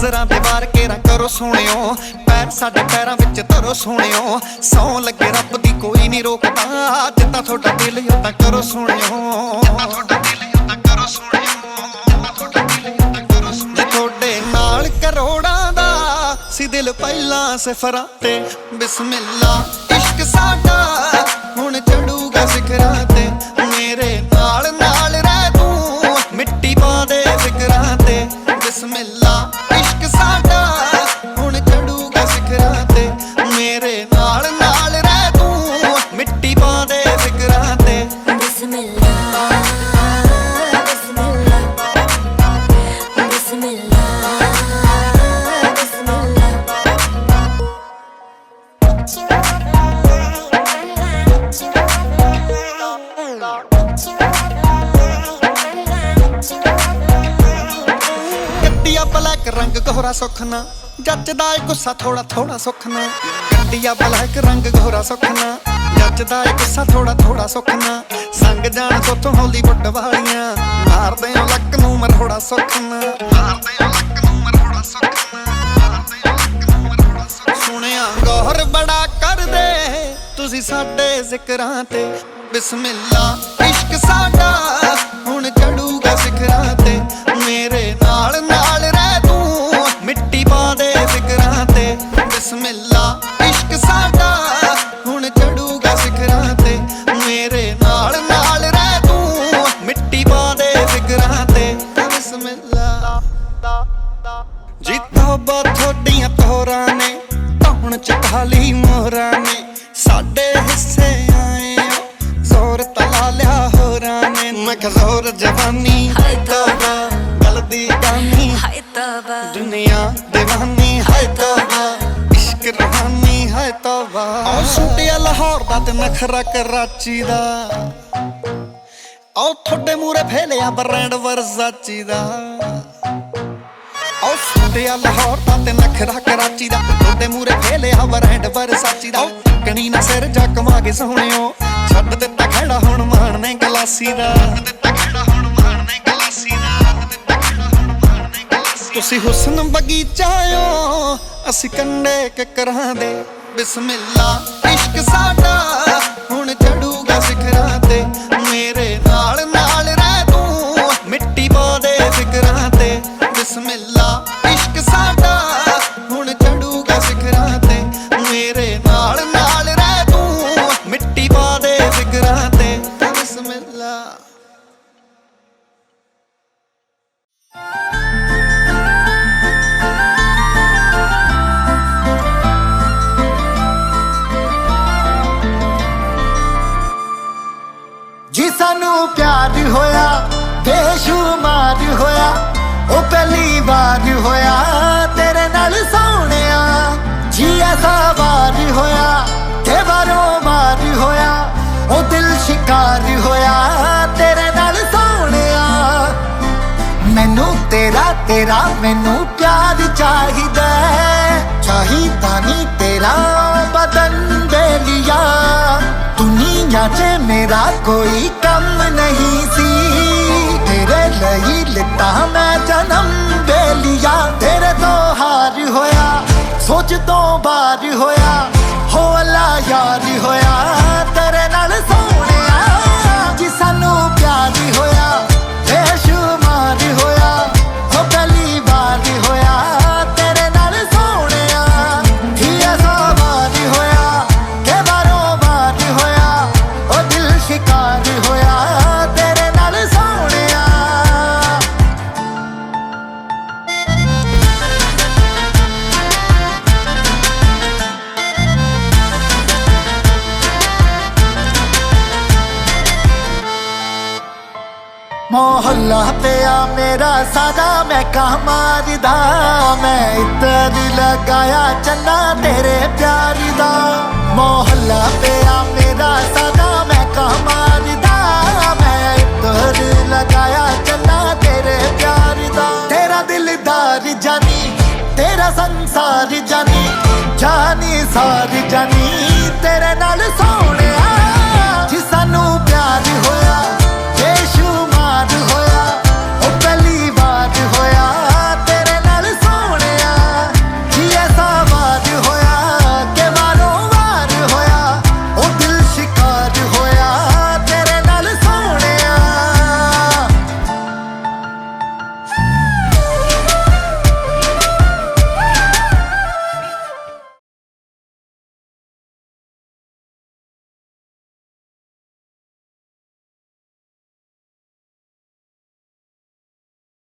नजरां दे वार केरा करो सोहणियो, पैर साडे पैरां विच धरो सोहणियो। सौ लगे रब दी कोई नहीं रोकदा, जिद्दां थोड़ा दिल उदां करो सोहणियो। जे थोड़े नाल करोड़ां दा सी दिल पहलां सिफरां ते, बिस्मिल्ला इश्क साडा हुण चढ़ूगा सिखरां ते। मेरे नाल नाल रह तू मिट्टी पा दे फिकरां ते, बिस्मिल्ला इश्क साडा हुण चढ़ूगा सिखरां ते। मेरे नाल नाल रह तू मिट्टी पा दे फिकरां ते, बिस्मिल्ला बिस्मिल्ला बिस्मिल्ला बिस्मिल्ला। गड्डिया ब्लैक रंग गोरा सुखना, जचदा है गुस्सा थोड़ा थोड़ा सुखना। गड्डिया ब्लैक रंग गोरा सुखना, जचदा है गुस्सा थोड़ा थोड़ा सुखना। संग जान तोथों हॉलीवुड वालियां, मारदे हो लक नूं मरोड़ा सुखना। सुनिया गौर बड़ा कर दे तुसी साडे जिकरां ते, बिस्मिल्ला इश्क साडा हुण चढ़ूगा सिखरां ते। मेरे नाल नाल रह तू मिट्टी पा दे फिकरां ते, बिस्मिल्ला इश्क साडा हुण चढ़ूगा सिखरां ते। मेरे नाल नाल रह तू मिट्टी पा दे फिकरां ते, बिस्मिल्ला। जी तौबा थोड़ियां तोरां ने धौण च खाली मोहरां ने, साडे हिस्से आए हो जोर तला लिया होरां ने। मैं जोर जवानी हाय तौबा गल दी गानी, हाय तौबा दुनिया दीवानी हाय तौबा, इश्क रूहानी हाय तौबा। ओ सूटिया लाहौर दा ते नखरा कराची दा, ओ थोड़े मूरे फेलिया ब्रांड वर्साची दा। ओ सूटिया लाहौर दा ते नखरा कराची दा, थोड़े मूरे फेलिया ब्रांड वर्साची दा। कणी ना सिर जा कमा के सोहणियो, छड्ड दित्ता खड़ा हुण मारने गलासी दा। तुसी हुस्न बगीचा हो असी कंडे ककरां दे, बिस्मिल्ला इश्क साडा हुण चढ़ूगा सिखरां ते। मेरे नाल नाल रह तू मिट्टी पा दे फिकरां ते, बिस्मिल्ला इश्क साडा हुण चढ़ूगा सिखरां ते। मेरे नाल नाल रह तू मिट्टी पा दे फिकरां ते, बिस्मिल्ला। जी सानू प्यार होया बेशुमार होया, ओ पहली बार होया तेरे नाल सोहणिया। जी ऐसा बार होया ते बारों बार होया, ओ दिल शिकार होया तेरे नाल सोहणिया। मैनू तेरा तेरा मैनू प्यार चाहिदा, चाहिदा नी तेरा बदन बेलिया। दुनिया च मेरा कोई कम नहीं सी, तेरे लई लिता मैं जन्म बेलिया। तेरे तो हार होया सोच तो बार होया, हो अल्लाह यार होया तेरे नाल सोहणिया। जी सानू प्यार होया बेशुमार होया, हो पहली बार होया तेरे नाल सोहणिया। जी ऐसा बार होया के बारों बार होया, ओ दिल शिकार होया तेरे नाल सोहणिया। मोहल्ला पिया मेरा सारा मैं कहा मारदा, मैं इतर लगाया चन्ना तेरे प्यार दा। मोहल्ला पिया मेरा सारा मैं कहा मारदा, मैं इतर लगाया चन्ना तेरे प्यार दा। तेरा दिलदार जानी तेरा संसार जानी, जानी सारी जानी